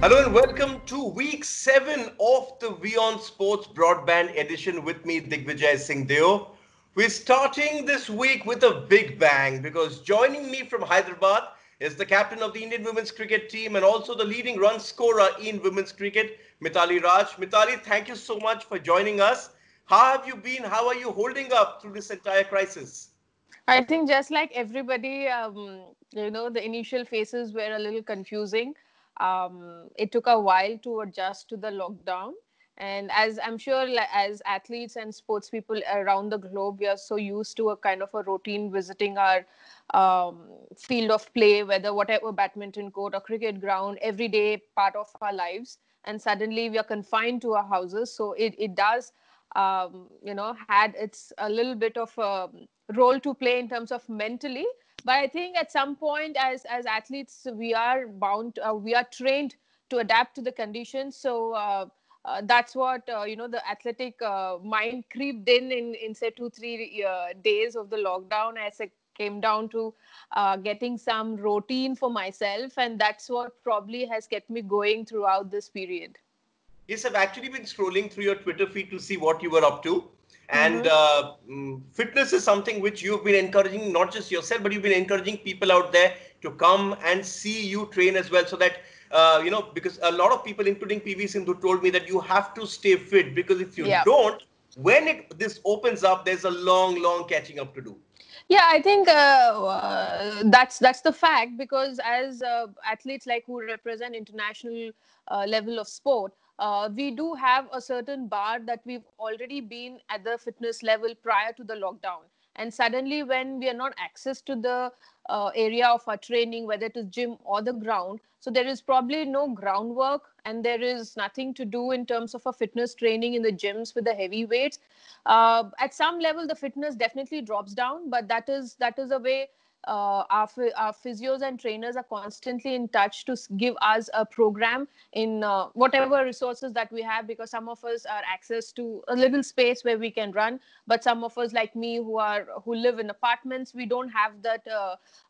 Hello and welcome to week 7 of the WION Sports Broadband Edition with me, Digvijay Singh Deo. We're starting this week with a big bang because joining me from Hyderabad is the captain of the Indian women's cricket team and also the leading run scorer in women's cricket, Mithali Raj. Mithali, thank you so much for joining us. How have you been? How are you holding up through this entire crisis? I think just like everybody, the initial phases were a little confusing. It took a while to adjust to the lockdown. And as I'm sure, as athletes and sports people around the globe, we are so used to a kind of a routine visiting our field of play, whatever badminton court or cricket ground, everyday part of our lives. And suddenly we are confined to our houses. So it does, had its a little bit of a role to play in terms of mentally. But I think at some point, as athletes, we are we are trained to adapt to the conditions. So that's what the athletic mind creeped in say 2-3 days of the lockdown, as I came down to getting some routine for myself, and that's what probably has kept me going throughout this period. Yes, I've actually been scrolling through your Twitter feed to see what you were up to. And Mm-hmm. fitness is something which you've been encouraging, not just yourself, but you've been encouraging people out there to come and see you train as well. So that, because a lot of people, including PV Sindhu, told me that you have to stay fit because if you Yeah. don't, when this opens up, there's a long catching up to do. Yeah, I think that's the fact, because as athletes like who represent international level of sport, we do have a certain bar that we've already been at the fitness level prior to the lockdown. And suddenly, when we are not access to the area of our training, whether it is gym or the ground, so there is probably no groundwork, and there is nothing to do in terms of a fitness training in the gyms with the heavy weights. At some level the fitness definitely drops down, but that is a way our physios and trainers are constantly in touch to give us a program in whatever resources that we have, because some of us are access to a little space where we can run, but some of us like me who live in apartments, we don't have that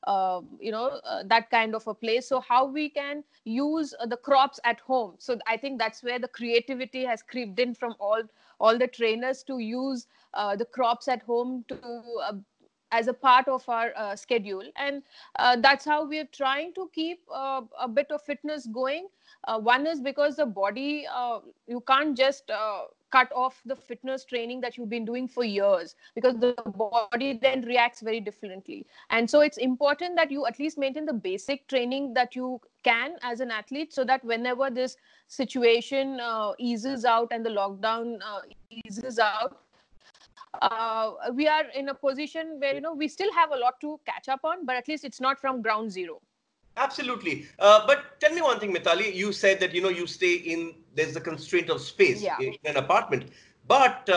that kind of a place. So how we can use the crops at home, so I think that's where the creativity has creeped in from all the trainers to use the crops at home to as a part of our schedule. And that's how we are trying to keep a bit of fitness going. One is because the body, you can't just cut off the fitness training that you've been doing for years, because the body then reacts very differently. And so it's important that you at least maintain the basic training that you can as an athlete, so that whenever this situation eases out and the lockdown eases out, we are in a position where we still have a lot to catch up on, but at least it's not from ground zero. Absolutely. But tell me one thing, Mitali. You said that you stay in. There's the constraint of space Yeah. in an apartment, but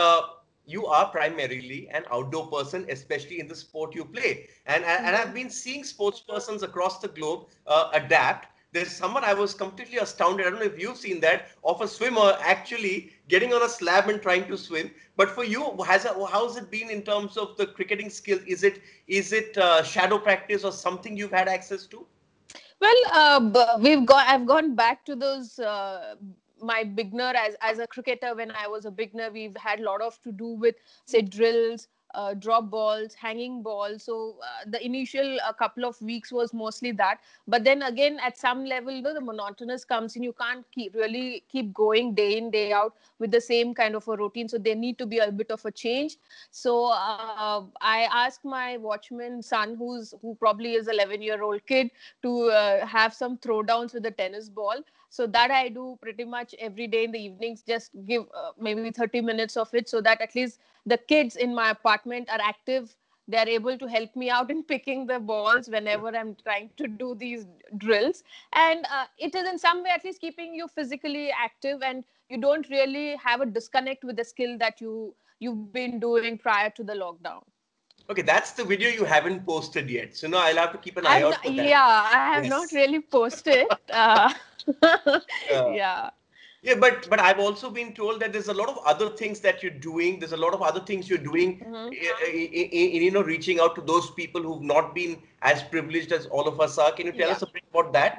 you are primarily an outdoor person, especially in the sport you play. And I've Mm-hmm. been seeing sports persons across the globe adapt. There's someone I was completely astounded. I don't know if you've seen that, of a swimmer actually getting on a slab and trying to swim. But for you, how's it been in terms of the cricketing skill? Is it shadow practice or something you've had access to? Well, I've gone back to those my beginner as a cricketer. When I was a beginner, we've had a lot of to do with, say, drills, drop balls, hanging balls. So the initial couple of weeks was mostly that. But then again, at some level, the monotonous comes in. You can't really keep going day in day out with the same kind of a routine. So there need to be a bit of a change. So I asked my watchman son, who probably is 11-year-old kid, to have some throwdowns with the tennis ball. So that I do pretty much every day in the evenings, just give maybe 30 minutes of it, so that at least the kids in my apartment are active. They are able to help me out in picking the balls whenever I'm trying to do these drills. And it is in some way at least keeping you physically active, and you don't really have a disconnect with the skill that you've been doing prior to the lockdown. Okay, that's the video you haven't posted yet. So now I'll have to keep an eye I've out not, for that. yeah, I have not Yes. really posted. Uh, Yeah. Yeah, but I've also been told that there's a lot of other things that you're doing. There's a lot of other things you're doing Mhm. in reaching out to those people who've not been as privileged as all of us are. Can you tell Yeah. us a bit about that?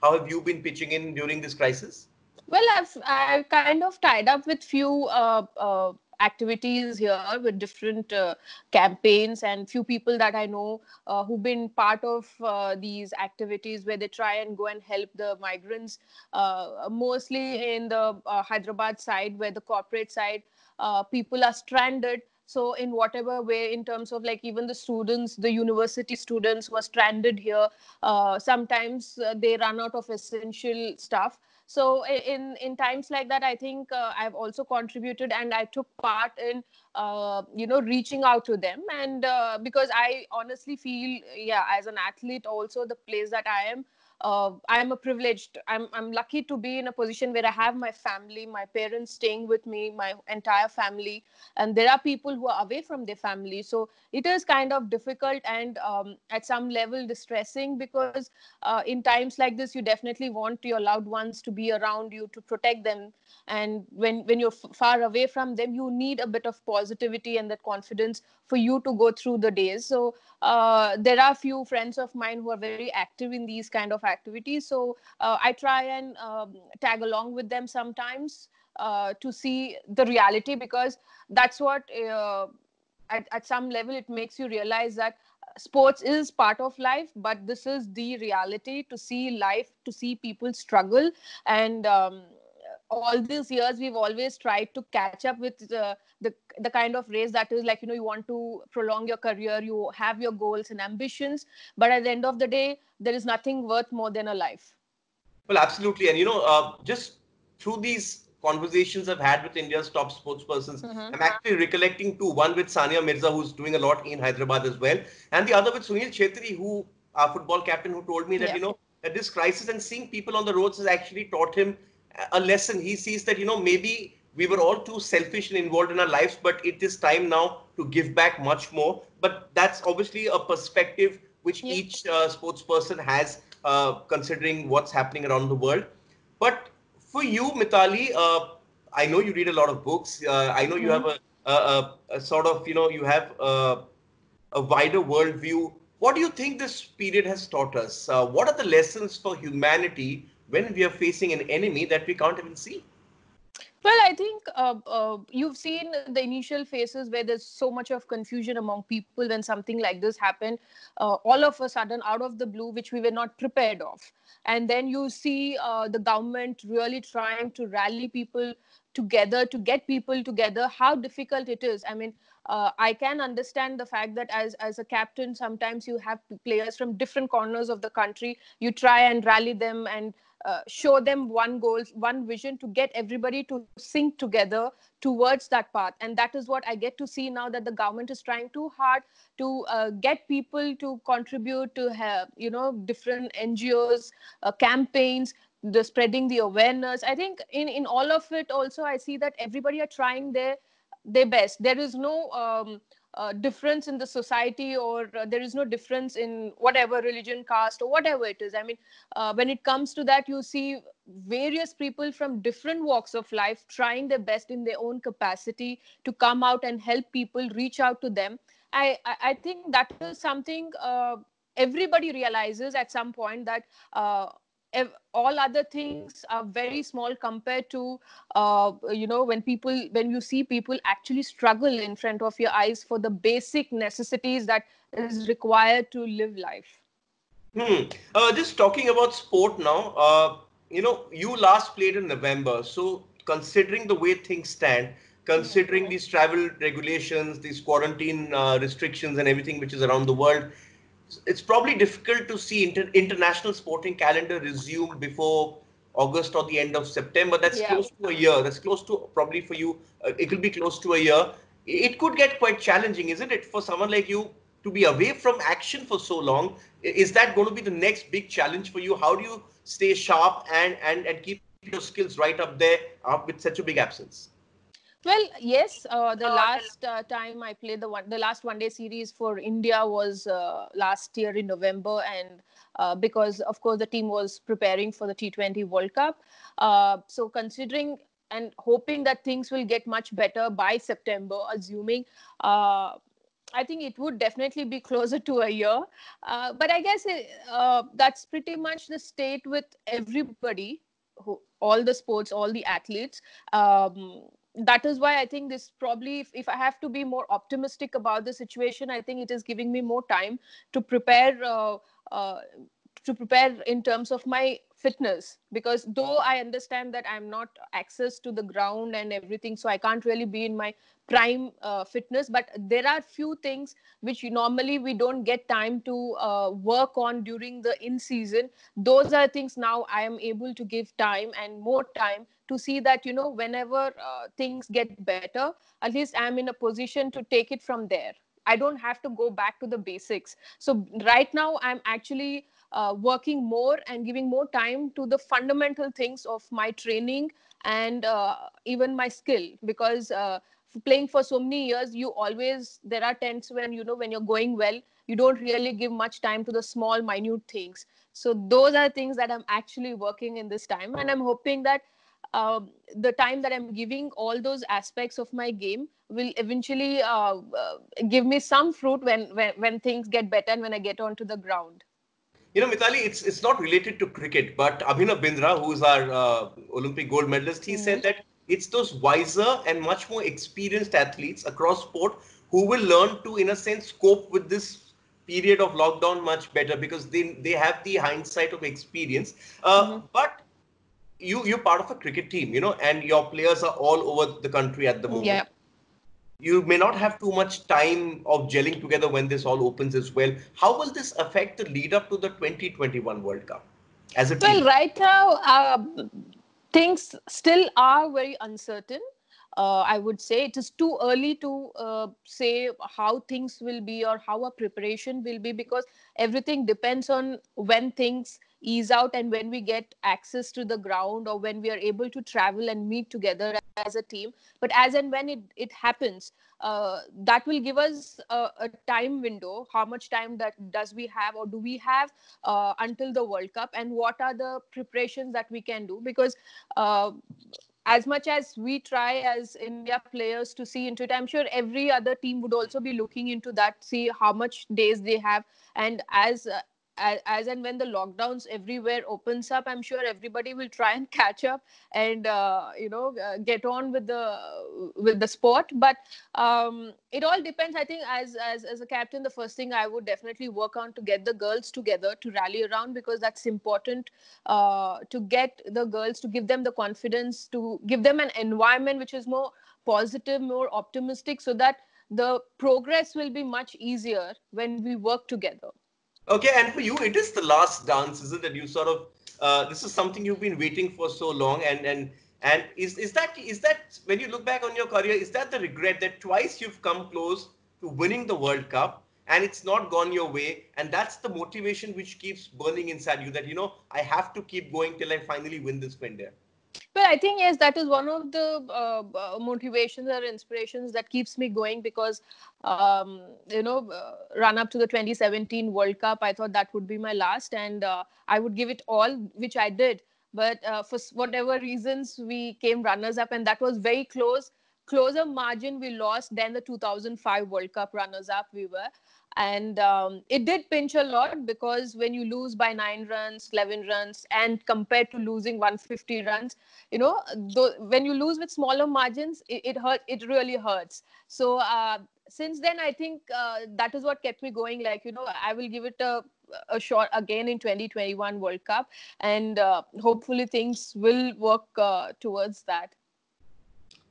How have you been pitching in during this crisis? Well, I've kind of tied up with few activities here with different campaigns, and few people that I know who've been part of these activities where they try and go and help the migrants, mostly in the Hyderabad side, where the corporate side people are stranded. So in whatever way, in terms of like even the students, the university students who are stranded here, sometimes they run out of essential stuff. So in times like that, I think I've also contributed, and I took part in reaching out to them. And because I honestly feel, yeah, as an athlete also, the place that I am, I am a privileged, I'm lucky to be in a position where I have my family, my parents staying with me, my entire family, and there are people who are away from their family. So it is kind of difficult, and at some level distressing, because in times like this, you definitely want your loved ones to be around you to protect them. And when you're far away from them, you need a bit of positivity and that confidence for you to go through the days. So there are few friends of mine who are very active in these kind of activities. So I try and tag along with them sometimes to see the reality, because that's what at some level it makes you realize that sports is part of life, but this is the reality, to see life, to see people struggle. And all these years we've always tried to catch up with the kind of race that is like, you want to prolong your career, you have your goals and ambitions, but at the end of the day, there is nothing worth more than a life. Well, absolutely. And just through these conversations I've had with India's top sports persons, Mm-hmm. I'm actually recollecting two. One with Sania Mirza, who's doing a lot in Hyderabad as well, and the other with Sunil Chetri, who our football captain, who told me that Yeah. that this crisis and seeing people on the roads has actually taught him a lesson. He sees that maybe we were all too selfish and involved in our lives, but it is time now to give back much more. But that's obviously a perspective which Yeah. each sports person has, considering what's happening around the world. But for you, Mithali, I know you read a lot of books. I know you Mm-hmm. have a sort of, you have a wider worldview. What do you think this period has taught us? What are the lessons for humanity when we are facing an enemy that we can't even see? Well, I think you've seen the initial phases where there's so much of confusion among people when something like this happened, all of a sudden, out of the blue, which we were not prepared of. And then you see the government really trying to rally people together, to get people together, how difficult it is. I mean, I can understand the fact that as a captain, sometimes you have players from different corners of the country. You try and rally them and show them one goal, one vision, to get everybody to sync together towards that path. And that is what I get to see now, that the government is trying too hard to get people to contribute to have, different NGOs, campaigns, the spreading the awareness. I think in all of it also, I see that everybody are trying their best. There is no difference in the society, or there is no difference in whatever religion, caste, or whatever it is. I mean, when it comes to that, you see various people from different walks of life trying their best in their own capacity to come out and help people, reach out to them. I think that is something everybody realizes at some point, that all other things are very small compared to when you see people actually struggle in front of your eyes for the basic necessities that is required to live life. Hmm. Just talking about sport now, you last played in November. So, considering the way things stand, Hmm. considering these travel regulations, these quarantine restrictions, and everything which is around the world, it's probably difficult to see international sporting calendar resume before August or the end of September. That's Yeah. close to a year. That's close to, probably for you, it will be close to a year. It could get quite challenging, isn't it, for someone like you to be away from action for so long? Is that going to be the next big challenge for you? How do you stay sharp and keep your skills right up there with such a big absence? Well, yes. The last time I played the last one day series for India was last year in November, and because of course the team was preparing for the T20 World Cup. So considering and hoping that things will get much better by September, assuming. I think it would definitely be closer to a year. But I guess that's pretty much the state with everybody, all the sports, all the athletes. That is why I think this probably, if I have to be more optimistic about the situation, I think it is giving me more time to prepare. Uh, to prepare in terms of my fitness, because though I understand that I'm not access to the ground and everything, so I can't really be in my prime fitness, but there are few things which normally we don't get time to work on during the in season. Those are things now I am able to give time and more time to see that, whenever things get better, at least I'm in a position to take it from there. I don't have to go back to the basics. So right now I'm actually working more and giving more time to the fundamental things of my training and even my skill, because playing for so many years, you always, there are times when, when you're going well, you don't really give much time to the small minute things. So those are things that I'm actually working in this time, and I'm hoping that uh, the time that I'm giving all those aspects of my game will eventually give me some fruit when things get better and when I get onto the ground. Mithali, it's not related to cricket, but Abhinav Bindra, who is our Olympic gold medalist, he said Mhm. that it's those wiser and much more experienced athletes across sport who will learn to, in a sense, cope with this period of lockdown much better because they have the hindsight of experience. Mhm. But you're part of a cricket team, and your players are all over the country at the moment. Yeah. You may not have too much time of gelling together when this all opens as well. How will this affect the lead up to the 2021 World Cup as a Well, team? right now, things still are very uncertain. I would say it is too early to say how things will be or how a preparation will be, because everything depends on when things ease out and when we get access to the ground or when we are able to travel and meet together as a team. But as and when it happens, that will give us a time window, how much time that does we have or do we have until the World Cup, and what are the preparations that we can do, because uh, as much as we try as India players to see into it, I'm sure every other team would also be looking into that, see how much days they have. And as and when the lockdowns everywhere opens up, I'm sure everybody will try and catch up and get on with the sport. But it all depends. I think as a captain, the first thing I would definitely work on to get the girls together to rally around, because that's important, to get the girls, to give them the confidence, to give them an environment which is more positive, more optimistic, so that the progress will be much easier when we work together. Okay, and for you, it is the last dance, is it? That you sort of this is something you've been waiting for so long, and is that when you look back on your career, is that the regret that twice you've come close to winning the World Cup and it's not gone your way, and that's the motivation which keeps burning inside you that I have to keep going till I finally win this win there. Well, I think yes, that is one of the motivations or inspirations that keeps me going, because run up to the 2017 World Cup, I thought that would be my last, and I would give it all, which I did. But for whatever reasons, we came runners up, and that was very close, closer margin we lost than the 2005 World Cup runners up we were. And it did pinch a lot, because when you lose by 9 runs, 11 runs, and compared to losing 150 runs, when you lose with smaller margins, it really hurts. So since then, I think that is what kept me going. Like, I will give it a shot again in 2021 World Cup, and hopefully things will work towards that.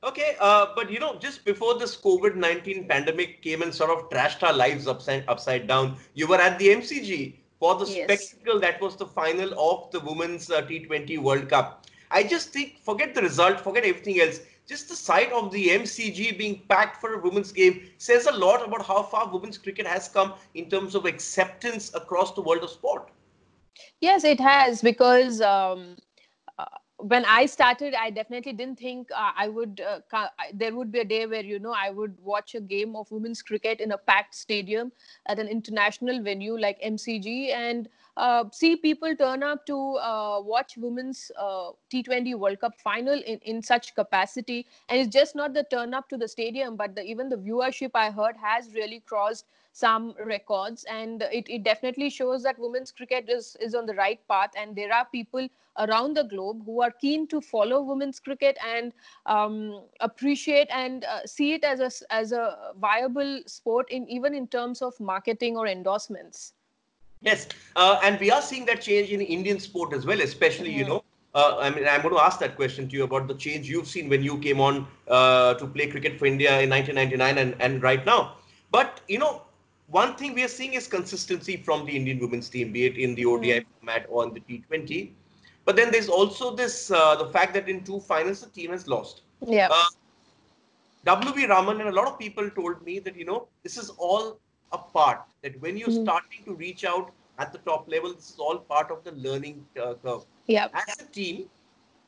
Okay, but just before this COVID-19 pandemic came and sort of trashed our lives upside down, you were at the MCG for the Yes. spectacle that was the final of the Women's T20 World Cup. I just think, forget the result, forget everything else. Just the sight of the MCG being packed for a women's game says a lot about how far women's cricket has come in terms of acceptance across the world of sport. Yes, it has, because when I started, I definitely didn't think there would be a day where, I would watch a game of women's cricket in a packed stadium at an international venue like MCG, and see people turn up to watch women's T20 World Cup final in such capacity. And it's just not the turn up to the stadium, but even the viewership, I heard, has really crossed some records. And it definitely shows that women's cricket is on the right path, and there are people around the globe who are keen to follow women's cricket and appreciate and see it as a viable sport, even in terms of marketing or endorsements. Yes, and we are seeing that change in Indian sport as well, especially, Mhm. I mean, I'm going to ask that question to you about the change you've seen when you came on to play cricket for India in 1999 and right now. But, one thing we are seeing is consistency from the Indian women's team, be it in the ODI Mhm. format or in the T20. But then there's also this, the fact that in two finals, the team has lost. Yeah. Uh, W.V. Raman and a lot of people told me that, this is all a part, that when you're Mhm. starting to reach out at the top level, this is all part of the learning curve. Yeah. As a team,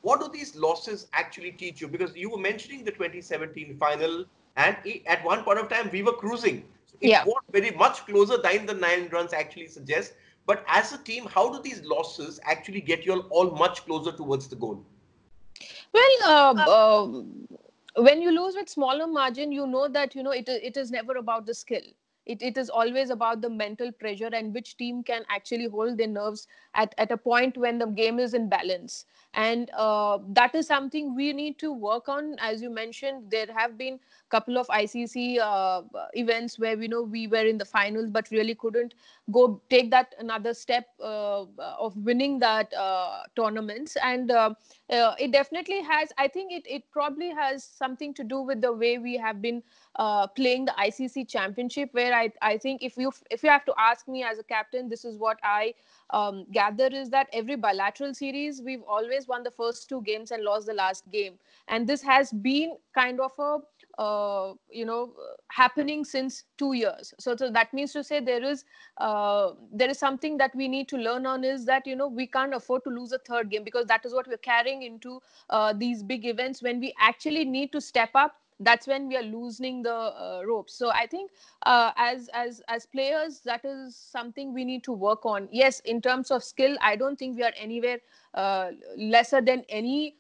what do these losses actually teach you? Because you were mentioning the 2017 final, and at one point of time, we were cruising. So it Yeah. was very much closer than the 9 runs actually suggest. But as a team, how do these losses actually get you all much closer towards the goal? Well, when you lose with smaller margin, you know that it is never about the skill. It is always about the mental pressure and which team can actually hold their nerves at a point when the game is in balance. And that is something we need to work on. As you mentioned, there have been couple of ICC events where we were in the finals but really couldn't go take that another step of winning that tournaments. And it definitely has, I think it probably has something to do with the way we have been playing the ICC championship, where I think if you have to ask me as a captain, this is what I gather, is that every bilateral series we've always won the first two games and lost the last game. And this has been kind of a happening since 2 years. So that means to say there is something that we need to learn on, is that we can't afford to lose a third game, because that is what we're carrying into these big events. When we actually need to step up, that's when we are loosening the ropes. So I think as players, that is something we need to work on. Yes, in terms of skill, I don't think we are anywhere lesser than any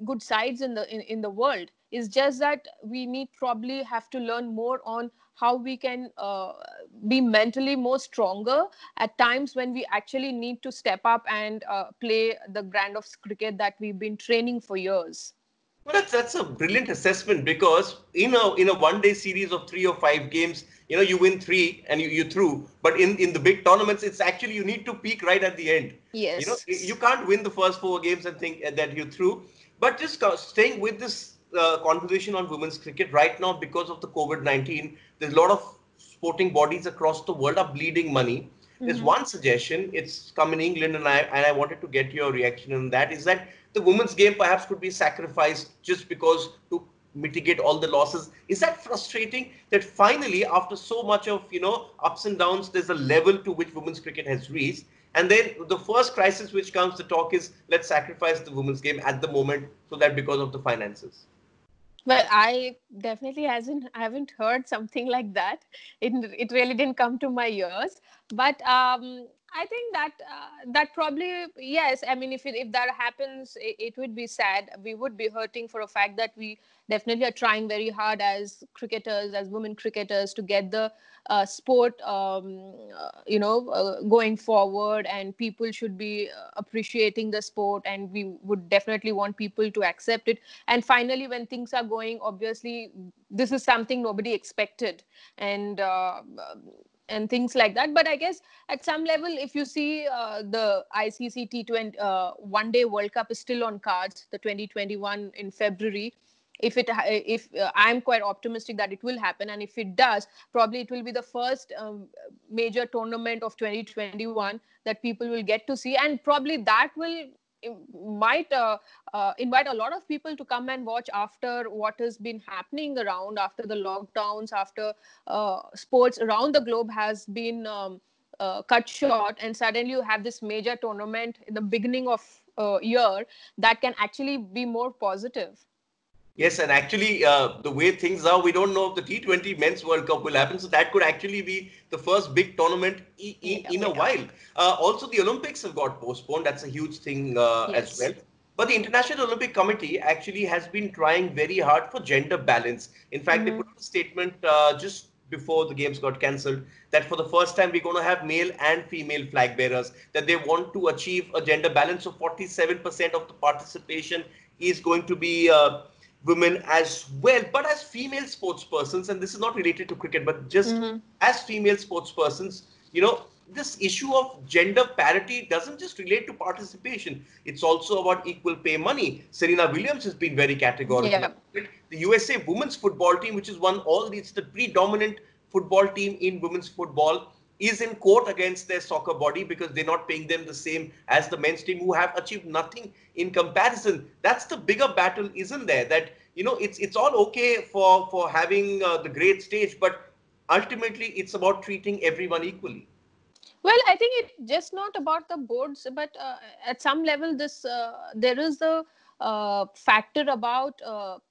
good sides in the world. It's just that we need probably have to learn more on how we can be mentally more stronger at times when we actually need to step up and play the brand of cricket that we've been training for years. Well, that's a brilliant assessment, because in a 1 day series of 3 or 5 games, you win three and you through. But in the big tournaments, it's actually you need to peak right at the end. Yes. You can't win the first 4 games and think that you're through. But just staying with this conversation on women's cricket right now, because of the COVID-19, there's a lot of sporting bodies across the world are bleeding money. There's Hmm. one suggestion. It's come in England, and I wanted to get your reaction on that. Is that the women's game perhaps could be sacrificed just because to mitigate all the losses? Is that frustrating that finally, after so much of ups and downs, there's a level to which women's cricket has reached, and then the first crisis which comes, the talk is let's sacrifice the women's game at the moment, so that because of the finances. Well, I definitely hasn't haven't heard something like that. It really didn't come to my ears. But I think that that probably, yes. I mean, if that happens, it would be sad. We would be hurting for a fact that we definitely are trying very hard as cricketers, as women cricketers, to get the sport going forward, and people should be appreciating the sport, and we would definitely want people to accept it. And finally, when things are going, obviously this is something nobody expected, and and things like that. But I guess at some level, if you see the ICC T20 one day World Cup is still on cards, the 2021 in February. If I'm quite optimistic that it will happen, and if it does, probably it will be the first major tournament of 2021 that people will get to see. And probably that will might invite a lot of people to come and watch after what has been happening around, after the lockdowns, after sports around the globe has been cut short, and suddenly you have this major tournament in the beginning of year that can actually be more positive. Yes, and actually, the way things are, we don't know if the T20 Men's World Cup will happen. So that could actually be the first big tournament Yeah. in a while. Also, the Olympics have got postponed. That's a huge thing as well. Yes. But the International Olympic Committee actually has been trying very hard for gender balance. In fact, they Mm-hmm. put out a statement just before the games got cancelled that for the first time we're going to have male and female flag bearers, that they want to achieve a gender balance of 47% of the participation is going to be women as well. But as female sports persons, and this is not related to cricket, but just Mm-hmm. as female sports persons, you know, this issue of gender parity doesn't just relate to participation. It's also about equal pay money. Serena Williams has been very categorical Yeah. about it. The USA women's football team, which is it's the predominant football team in women's football, is in court against their soccer body because they're not paying them the same as the men's team, who have achieved nothing in comparison. That's the bigger battle, isn't there? That it's all okay for having the great stage, but ultimately it's about treating everyone equally. Well, I think it's just not about the boards, but at some level, this there is the factor about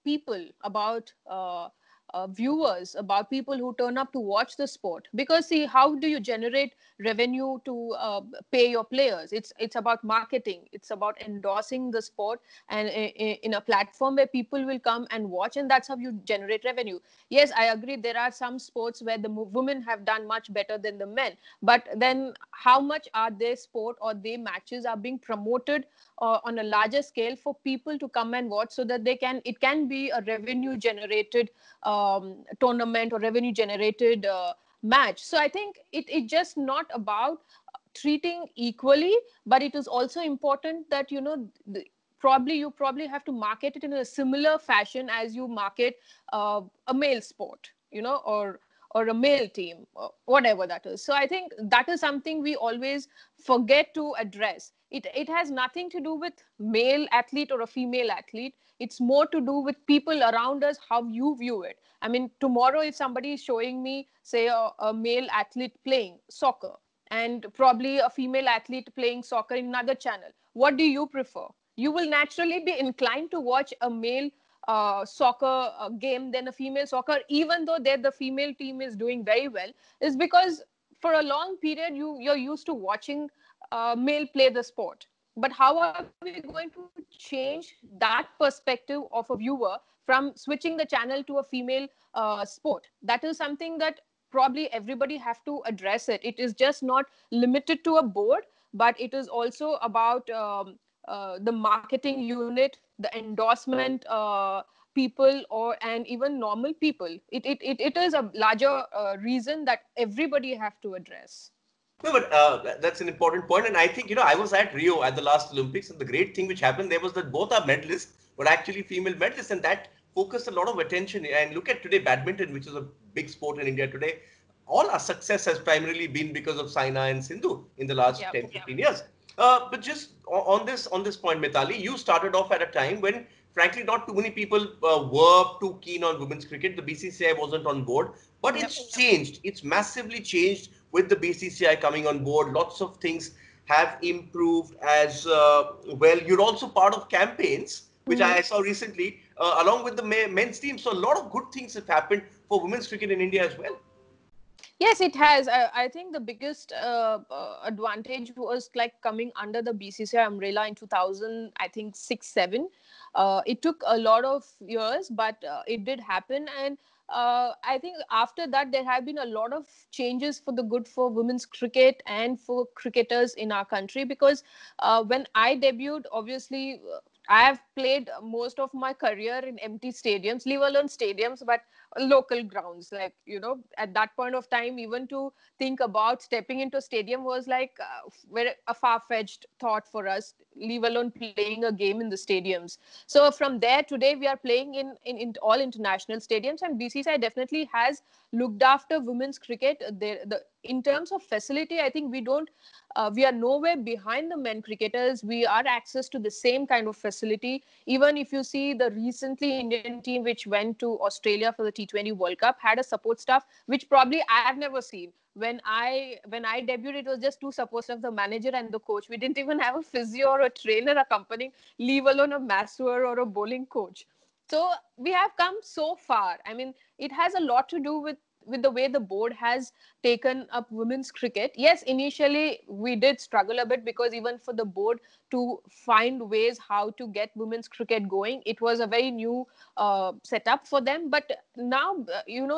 people, about viewers, about people who turn up to watch the sport. Because see, how do you generate revenue to pay your players? It's about marketing. It's about endorsing the sport, and in a platform where people will come and watch, and that's how you generate revenue. Yes, I agree. There are some sports where the women have done much better than the men, but then how much are their sport or their matches are being promoted on a larger scale for people to come and watch, so that it can be a revenue generated tournament or revenue generated match. So I think it's just not about treating equally, but it is also important that you probably have to market it in a similar fashion as you market a male sport, or a male team, or whatever that is. So I think that is something we always forget to address. It has nothing to do with male athlete or a female athlete. It's more to do with people around us, how you view it. I mean, tomorrow if somebody is showing me, say, a male athlete playing soccer and probably a female athlete playing soccer in another channel, what do you prefer? You will naturally be inclined to watch a male soccer game than a female soccer, even though the female team is doing very well, is because for a long period you're used to watching male play the sport. But how are we going to change that perspective of a viewer from switching the channel to a female sport? That is something that probably everybody have to address it. It is just not limited to a board, but it is also about the marketing unit, the endorsement people, and even normal people. It is a larger reason that everybody have to address. No, but that's an important point. And I think, I was at Rio at the last Olympics, and the great thing which happened there was that both our medalists were actually female medalists, and that focused a lot of attention. And look at today, badminton, which is a big sport in India today. All our success has primarily been because of Saina and Sindhu in the last Yep. 10, 15 years. But just on this point, Mithali, you started off at a time when, frankly, not too many people were too keen on women's cricket. The BCCI wasn't on board, but Yep. it's changed. It's massively changed with the BCCI coming on board. Lots of things have improved as well. You're also part of campaigns, which Mhm. I saw recently, along with the men's team. So a lot of good things have happened for women's cricket in India as well. Yes, it has. I think the biggest advantage was like coming under the BCCI umbrella in 2000, I think 6, 7. It took a lot of years, but it did happen. And I think after that, there have been a lot of changes for the good for women's cricket and for cricketers in our country. Because when I debuted, obviously, I have played most of my career in empty stadiums, leave alone stadiums, but local grounds. Like, at that point of time, even to think about stepping into a stadium was like a far-fetched thought for us, leave alone playing a game in the stadiums. So from there, today we are playing in all international stadiums, and BCCI definitely has looked after women's cricket. In terms of facility, I think we are nowhere behind the men cricketers. We are access to the same kind of facility. Even if you see the recently Indian team which went to Australia for the T20 World Cup had a support staff which probably I have never seen. When I debuted, it was just two support staff, the manager and the coach. We didn't even have a physio or a trainer accompanying, leave alone a masseur or a bowling coach. So we have come so far. I mean, it has a lot to do with the way the board has taken up women's cricket. Yes, initially we did struggle a bit, because even for the board to find ways how to get women's cricket going, it was a very new setup for them. But now,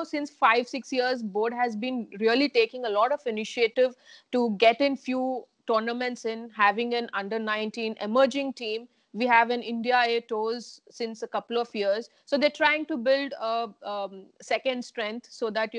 since 5 6 years, board has been really taking a lot of initiative to get in few tournaments, in having an under 19 emerging team. We have an India A tours since a couple of years. So they're trying to build a second strength, so that,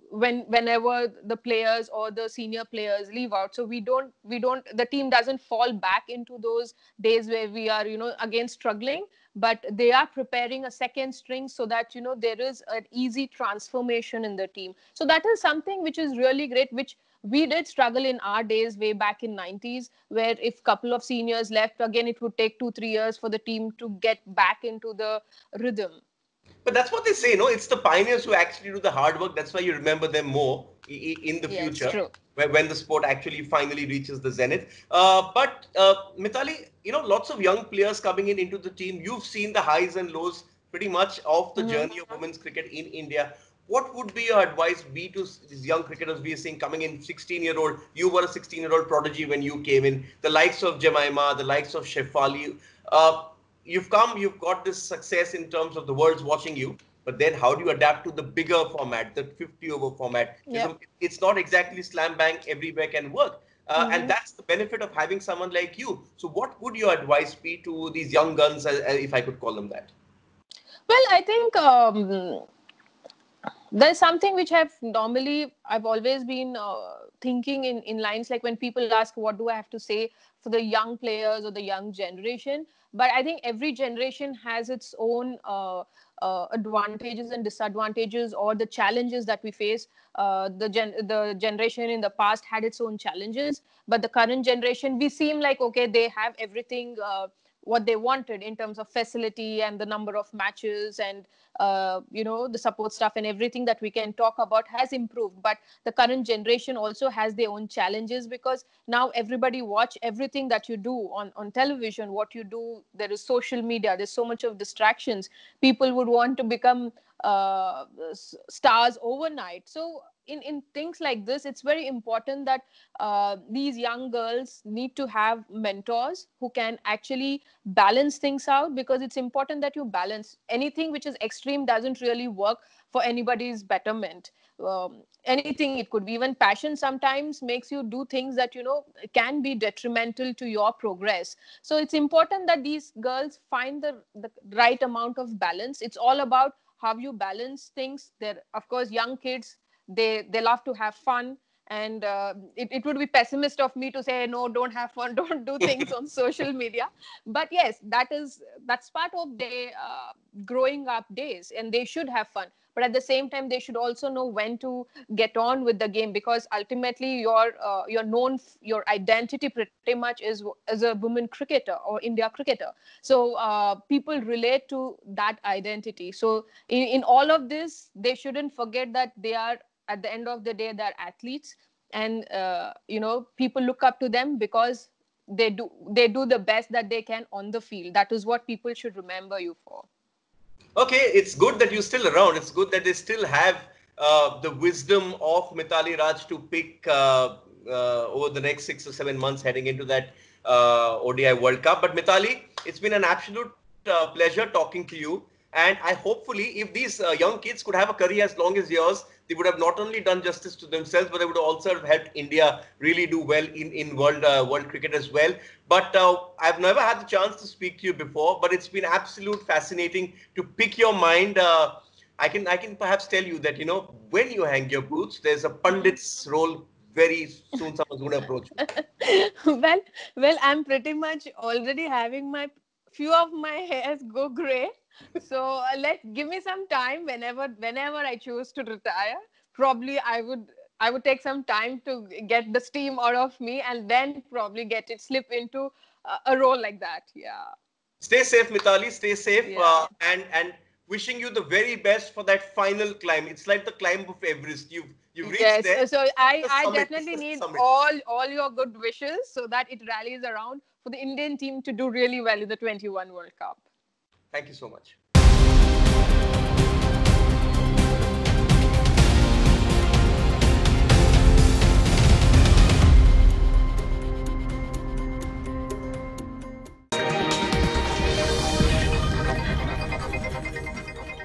whenever the players or the senior players leave out, so the team doesn't fall back into those days where we are, again struggling, but they are preparing a second string, so that, there is an easy transformation in the team. So that is something which is really great, which we did struggle in our days way back in 90s, where if couple of seniors left, again it would take 2 3 years for the team to get back into the rhythm. But that's what they say, no? It's the pioneers who actually do the hard work. That's why you remember them more in the Yes, future, true. when the sport actually finally reaches the zenith. But Mithali, lots of young players coming into the team. You've seen the highs and lows pretty much of the Mm-hmm. journey of women's cricket in India. What would be your advice be to these young cricketers we are seeing coming in, 16-year-old? You were a 16-year-old prodigy when you came in. The likes of Jemima, the likes of Shefali. Uh, you've got this success in terms of the world's watching you, but then how do you adapt to the bigger format, the 50 over format? Yeah. It's not exactly slam bang everywhere can work. And Mm-hmm. that's the benefit of having someone like you. So what would your advice be to these young guns, if I could call them that? Well, I think there's something which I've always been thinking in lines, like when people ask what do I have to say for the young players or the young generation. But I think every generation has its own advantages and disadvantages, or the challenges that we face. The generation in the past had its own challenges, but the current generation, we seem like, okay, they have everything what they wanted in terms of facility and the number of matches, and the support staff and everything that we can talk about has improved. But the current generation also has their own challenges, because now everybody watch everything that you do on television, what you do. There is social media, there's so much of distractions. People would want to become stars overnight. So in things like this, it's very important that these young girls need to have mentors who can actually balance things out, because it's important that you balance. Anything which is extreme doesn't really work for anybody's betterment. Anything, it could be even passion, sometimes makes you do things that can be detrimental to your progress. So it's important that these girls find the right amount of balance. It's all about how you balance things. They're, of course, young kids, they love to have fun. And it would be pessimist of me to say, no, don't have fun, don't do things on social media. But yes, that's part of their growing up days, and they should have fun. But at the same time, they should also know when to get on with the game, because ultimately you're known, your identity pretty much is as a women cricketer or India cricketer. So people relate to that identity. So in all of this, they shouldn't forget that they are, at the end of the day, they're athletes. And people look up to them because they do the best that they can on the field. That is what people should remember you for. Okay, it's good that you're still around. It's good that they still have the wisdom of Mithali Raj to pick over the next 6 or 7 months heading into that ODI World Cup. But Mithali, it's been an absolute pleasure talking to you. And I hopefully, if these young kids could have a career as long as yours, they would have not only done justice to themselves, but they would also have helped India really do well in world cricket as well. But I've never had the chance to speak to you before, but it's been absolute fascinating to pick your mind. I can perhaps tell you that when you hang your boots, there's a pundit's role very soon. Someone's going to approach you. well well, I'm pretty much already having my few of my hairs go gray. So let give me some time. Whenever I choose to retire, probably I would take some time to get the steam out of me, and then probably get it slip into a role like that. Yeah. Stay safe, Mithali. Stay safe, Yeah. and wishing you the very best for that final climb. It's like the climb of Everest. You've reached Yes, there. so It's the I summit. It's definitely the need summit. all your good wishes so that it rallies around for the Indian team to do really well in the 21 World Cup. Thank you so much.